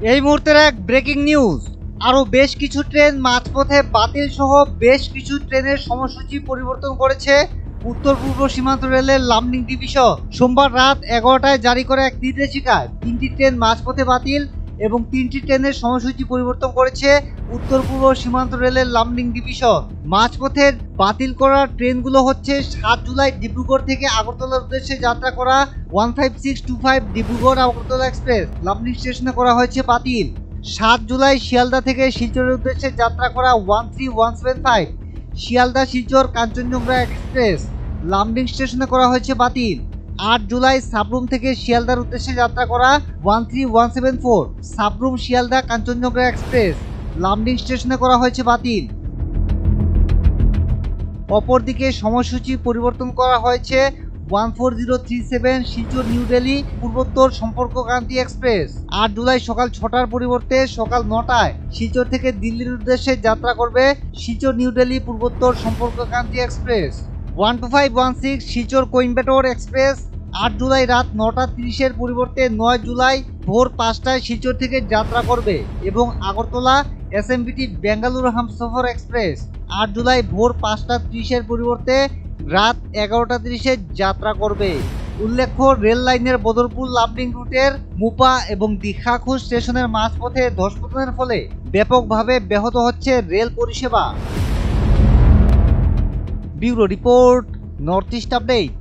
এই মুহূর্তের এক ব্রেকিং নিউজ, আরও বেশ কিছু ট্রেন মাঝপথে বাতিল সহ বেশ কিছু ট্রেনের সময়সূচি পরিবর্তন করেছে উত্তর পূর্ব সীমান্ত রেলের লামডিং ডিভিশন। সোমবার রাত 11টায় জারি করা এক নির্দেশিকায় 3টি ট্রেন মাঝপথে বাতিল এবং 3টি ট্রেনের সময়সূচি পরিবর্তন করেছে উত্তর পূর্ব সীমান্ত রেলের লামডিং ডিভিশন। মাঝপথের বাতিল করা ট্রেনগুলো হচ্ছে 7 জুলাই ডিব্রুগড় থেকে আগরতলার উদ্দেশ্যে যাত্রা করা 15625 ডিব্রুগড় আগরতলা এক্সপ্রেস লামডিং স্টেশনে করা হয়েছে বাতিল। 7 জুলাই শিয়ালদা থেকে শিলচরের উদ্দেশ্যে যাত্রা করা 13175 শিয়ালদা শিলচর কাঞ্চনজঙ্ঘা এক্সপ্রেস লামডিং স্টেশনে করা হয়েছে বাতিল। 8 জুলাই সাবরুম থেকে শিয়ালদার উদ্দেশ্যে যাত্রা করা 13174 সাবরুম শিয়ালদা কাঞ্চনজঙ্ঘা এক্সপ্রেস লামডিং স্টেশনে করা হয়েছে বাতিল। অপরদিকে সময়সূচি পরিবর্তন করা হয়েছে 14037 শিলচর নিউ দিল্লি পূর্বোত্তর সম্পর্কক্রান্তি এক্সপ্রেস 8 জুলাই সকাল 6টার পরিবর্তে সকাল 9টায় শিলচর থেকে দিল্লির উদ্দেশ্যে যাত্রা করবে শিলচর নিউ দিল্লি পূর্বোত্তর সম্পর্কক্রান্তি এক্সপ্রেস। 12516 শিলচর কোইম্বাটোর এক্সপ্রেস 8 জুলাই রাত 9টা 30-এর পরিবর্তে 9 জুলাই ভোর 5টায় শিলচর থেকে যাত্রা করবে এবং আগরতলা এসএমবিটি বেঙ্গালুরু হামসফর এক্সপ্রেস 8 জুলাই ভোর 5টা 30-এর পরিবর্তে রাত 11টা 30-এ যাত্রা করবে। উল্লেখ্য, রেল লাইনের বদরপুর লামডিং রুটের মুপা এবং দীঘাখুশ স্টেশনের মাঝপথে ধসপতনের ফলে ব্যাপকভাবে ব্যাহত হচ্ছে রেল পরিষেবা। Bureau report, north east update.